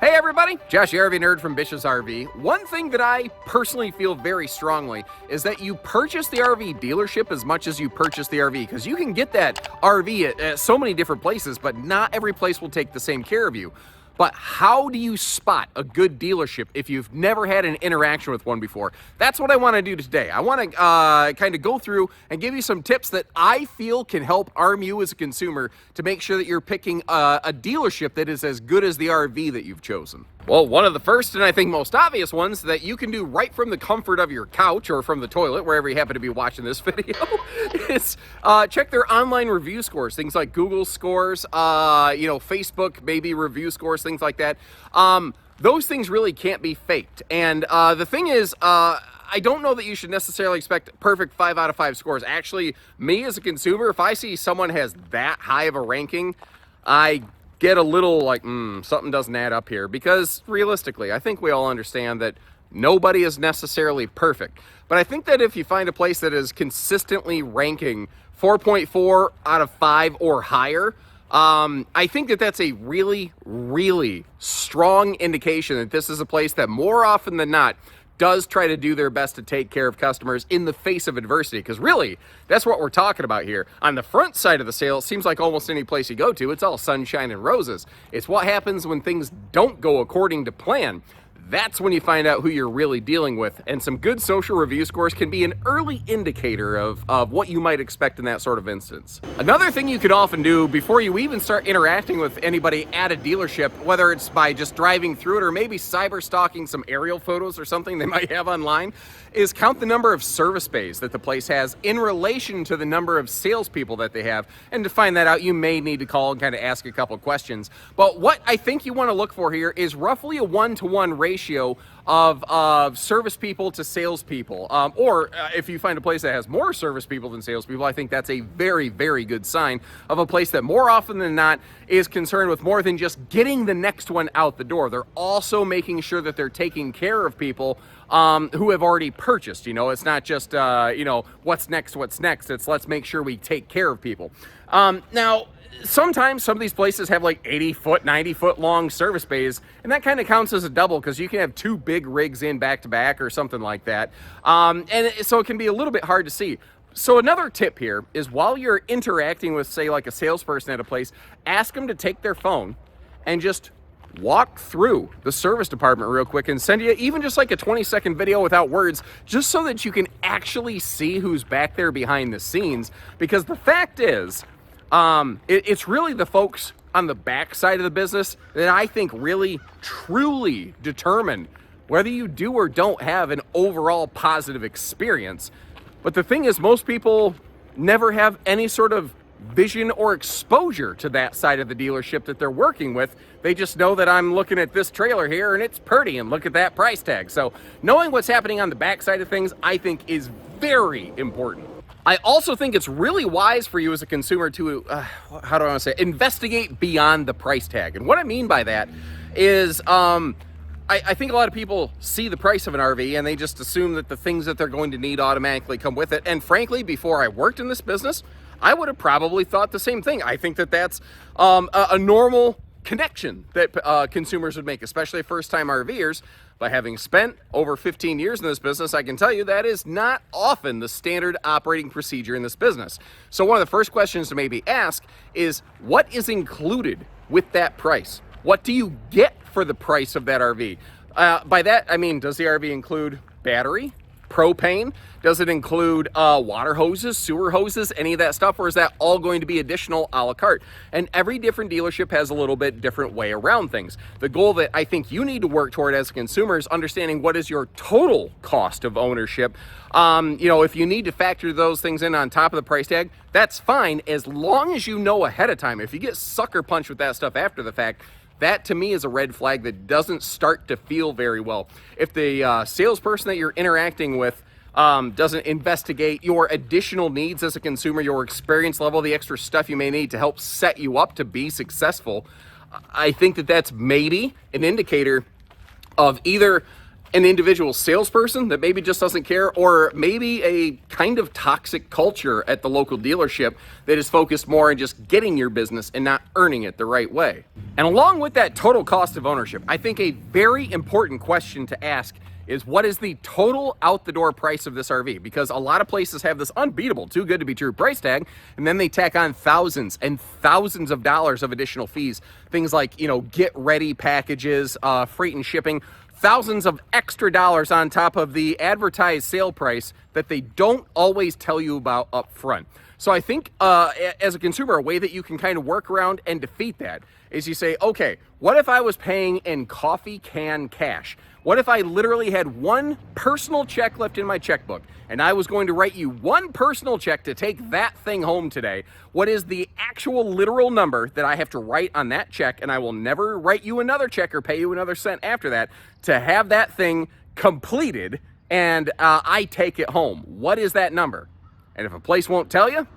Hey everybody, Josh the RV Nerd from Bish's RV. One thing that I personally feel very strongly is that you purchase the RV dealership as much as you purchase the RV, because you can get that RV at so many different places, but not every place will take the same care of you. But how do you spot a good dealership if you've never had an interaction with one before? That's what I want to do today. I want to kind of go through and give you some tips that I feel can help arm you as a consumer to make sure that you're picking a dealership that is as good as the RV that you've chosen. Well, one of the first and I think most obvious ones that you can do right from the comfort of your couch or from the toilet, wherever you happen to be watching this video, is check their online review scores. Things like Google scores, Facebook maybe review scores, things like that. Those things really can't be faked. And the thing is, I don't know that you should necessarily expect perfect 5 out of 5 scores. Actually, me as a consumer, if I see someone has that high of a ranking, I get a little like, something doesn't add up here, because realistically, I think we all understand that nobody is necessarily perfect. But I think that if you find a place that is consistently ranking 4.4 out of 5 or higher, I think that that's a really, really strong indication that this is a place that more often than not does try to do their best to take care of customers in the face of adversity, because really, that's what we're talking about here. On the front side of the sale, it seems like almost any place you go to, it's all sunshine and roses. It's what happens when things don't go according to plan. That's when you find out who you're really dealing with, and some good social review scores can be an early indicator of what you might expect in that sort of instance. Another thing you could often do before you even start interacting with anybody at a dealership, whether it's by just driving through it or maybe cyber stalking some aerial photos or something they might have online, is count the number of service bays that the place has in relation to the number of salespeople that they have. And to find that out, you may need to call and kind of ask a couple questions. But what I think you want to look for here is roughly a 1-to-1 ratio of service people to salespeople. Or if you find a place that has more service people than salespeople, I think that's a very, very good sign of a place that more often than not is concerned with more than just getting the next one out the door. They're also making sure that they're taking care of people who have already purchased. It's not just, what's next? It's let's make sure we take care of people. Now, sometimes some of these places have like 80-foot, 90-foot long service bays, and that kind of counts as a double because you can have 2 big rigs in back to back or something like that. And so it can be a little bit hard to see. So another tip here is while you're interacting with, say, like a salesperson at a place, ask them to take their phone and just walk through the service department real quick and send you even just like a 20-second video without words, just so that you can actually see who's back there behind the scenes. Because the fact is, it's really the folks on the back side of the business that I think really, truly determine whether you do or don't have an overall positive experience. But the thing is, most people never have any sort of vision or exposure to that side of the dealership that they're working with. They just know that I'm looking at this trailer here and it's pretty and look at that price tag. So knowing what's happening on the back side of things, I think, is very important. I also think it's really wise for you as a consumer to, investigate beyond the price tag. And what I mean by that is, I think a lot of people see the price of an RV and they just assume that the things that they're going to need automatically come with it. And frankly, before I worked in this business, I would have probably thought the same thing. I think that that's a normal connection that consumers would make, especially first-time RVers. But having spent over 15 years in this business, I can tell you that is not often the standard operating procedure in this business. So one of the first questions to maybe ask is, what is included with that price? What do you get for the price of that RV? By that, I mean, does the RV include battery, propane? Does it include water hoses, sewer hoses, any of that stuff? Or is that all going to be additional a la carte? And every different dealership has a little bit different way around things. The goal that I think you need to work toward as a consumer is understanding what is your total cost of ownership. If you need to factor those things in on top of the price tag, that's fine, as long as you know ahead of time. If you get sucker punched with that stuff after the fact, that to me is a red flag that doesn't start to feel very well. If the salesperson that you're interacting with doesn't investigate your additional needs as a consumer, your experience level, the extra stuff you may need to help set you up to be successful, I think that that's maybe an indicator of either an individual salesperson that maybe just doesn't care, or maybe a kind of toxic culture at the local dealership that is focused more on just getting your business and not earning it the right way. And along with that total cost of ownership, I think a very important question to ask is, what is the total out the door price of this RV? Because a lot of places have this unbeatable, too good to be true price tag, and then they tack on thousands and thousands of dollars of additional fees. Things like, get ready packages, freight and shipping, thousands of extra dollars on top of the advertised sale price that they don't always tell you about up front. So I think as a consumer, a way that you can kind of work around and defeat that is you say, okay, what if I was paying in coffee can cash? What if I literally had one personal check left in my checkbook and I was going to write you one personal check to take that thing home today? What is the actual literal number that I have to write on that check, and I will never write you another check or pay you another cent after that to have that thing completed and I take it home? What is that number? And if a place won't tell you,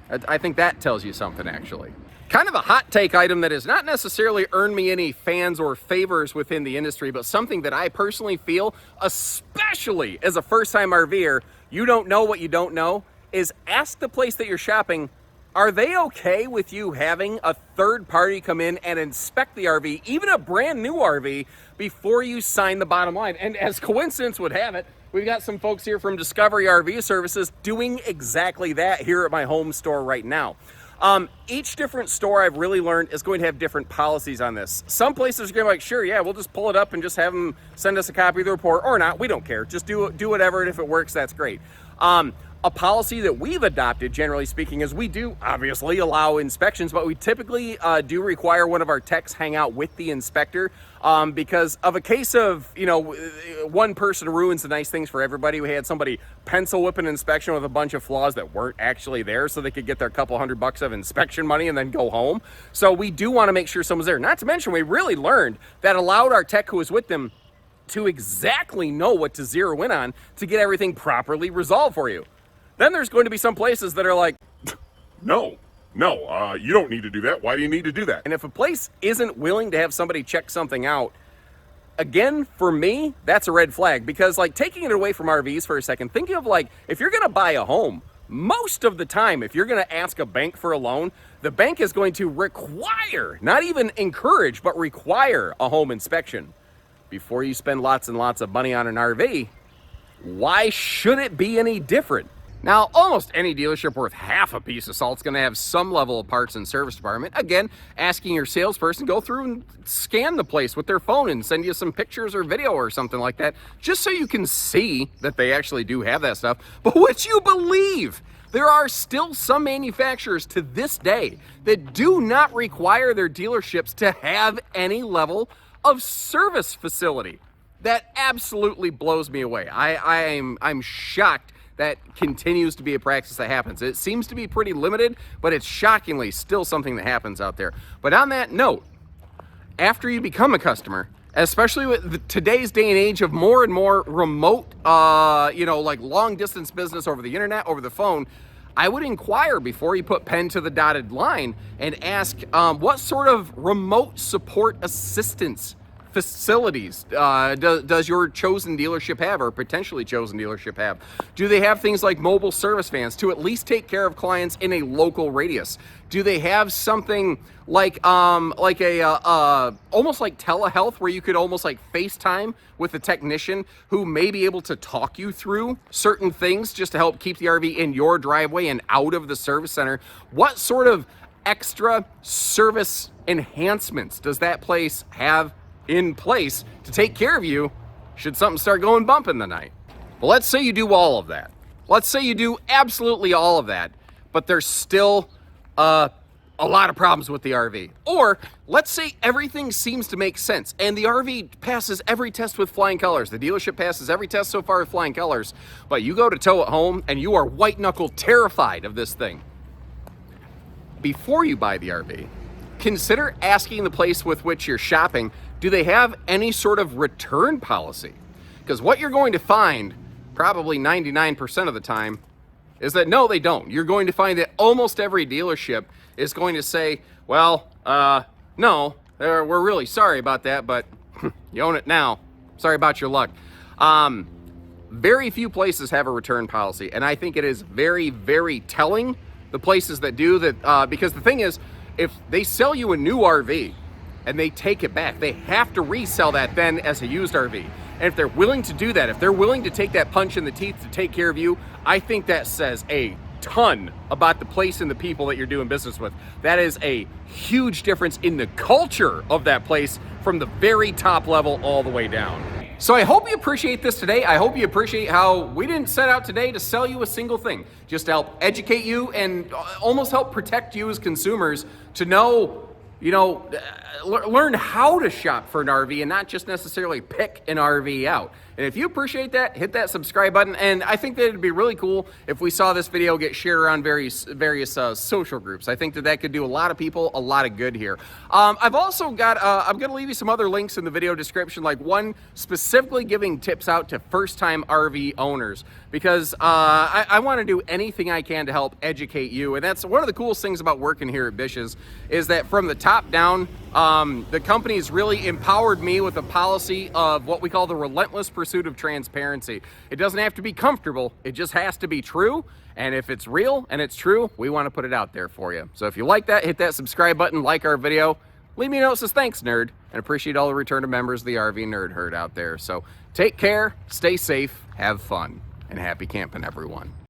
I think that tells you something, actually. Kind of a hot take item that has not necessarily earned me any fans or favors within the industry, but something that I personally feel, especially as a first-time RVer, you don't know what you don't know, is ask the place that you're shopping, are they okay with you having a third party come in and inspect the RV, even a brand new RV, before you sign the bottom line? And as coincidence would have it, we've got some folks here from Discovery RV Services doing exactly that here at my home store right now. Each different store, I've really learned, is going to have different policies on this. Some places are going to be like, sure, yeah, we'll just pull it up and just have them send us a copy of the report, or not. We don't care. Just do whatever, and if it works, that's great. A policy that we've adopted, generally speaking, is we do obviously allow inspections, but we typically do require one of our techs hang out with the inspector because of a case of, one person ruins the nice things for everybody. We had somebody pencil whip an inspection with a bunch of flaws that weren't actually there so they could get their couple $100 of inspection money and then go home. So we do want to make sure someone's there. Not to mention, we really learned that allowed our tech who was with them to exactly know what to zero in on to get everything properly resolved for you. Then there's going to be some places that are like, No, you don't need to do that. Why do you need to do that? and if a place isn't willing to have somebody check something out, again, for me, that's a red flag. Because taking it away from RVs for a second, think of if you're going to buy a home, most of the time, if you're going to ask a bank for a loan, the bank is going to require, not even encourage, but require a home inspection before you spend lots and lots of money on an RV. Why should it be any different? Now, almost any dealership worth half a piece of salt is going to have some level of parts and service department. Again, asking your salesperson to go through and scan the place with their phone and send you some pictures or video or something like that, just so you can see that they actually do have that stuff. But would you believe there are still some manufacturers to this day that do not require their dealerships to have any level of service facility? That absolutely blows me away. I'm shocked that continues to be a practice that happens. It seems to be pretty limited, but it's shockingly still something that happens out there. But on that note, after you become a customer, especially with today's day and age of more and more remote, long distance business over the internet, over the phone, I would inquire before you put pen to the dotted line and ask what sort of remote support assistance facilities does your chosen dealership have, or potentially chosen dealership have? Do they have things like mobile service vans to at least take care of clients in a local radius? Do they have something like almost like telehealth, where you could almost like FaceTime with a technician who may be able to talk you through certain things just to help keep the RV in your driveway and out of the service center? What sort of extra service enhancements does that place have in place to take care of you should something start going bump in the night? Well, let's say you do all of that. Let's say you do absolutely all of that, but there's still a lot of problems with the RV. Or let's say everything seems to make sense and the RV passes every test with flying colors. The dealership passes every test so far with flying colors, but you go to tow it home and you are white knuckle terrified of this thing. Before you buy the RV, consider asking the place with which you're shopping, do they have any sort of return policy? Because what you're going to find, probably 99% of the time, is that no, they don't. You're going to find that almost every dealership is going to say, well, no, we're really sorry about that, but you own it now. sorry about your luck. Very few places have a return policy, and I think it is very, very telling, the places that do that, because the thing is, if they sell you a new RV and they take it back, they have to resell that then as a used RV. And if they're willing to do that, if they're willing to take that punch in the teeth to take care of you, I think that says a ton about the place and the people that you're doing business with. That is a huge difference in the culture of that place from the very top level all the way down. So I hope you appreciate this today. I hope you appreciate how we didn't set out today to sell you a single thing, just to help educate you and almost help protect you as consumers to know, learn how to shop for an RV and not just necessarily pick an RV out. And if you appreciate that, hit that subscribe button. And I think that it'd be really cool if we saw this video get shared around various social groups. I think that could do a lot of people a lot of good here. I've also got, I'm going to leave you some other links in the video description, like one specifically giving tips out to first-time RV owners, because I want to do anything I can to help educate you. And that's one of the coolest things about working here at Bish's, is that from the top down, the company's really empowered me with a policy of what we call the relentless pursuit of transparency. It doesn't have to be comfortable, it just has to be true. And if it's real and it's true, we want to put it out there for you. So if you like that, hit that subscribe button, like our video, leave me a note that says thanks, nerd, and appreciate all the return members of the RV Nerd Herd out there. So take care, stay safe, have fun, and happy camping, everyone.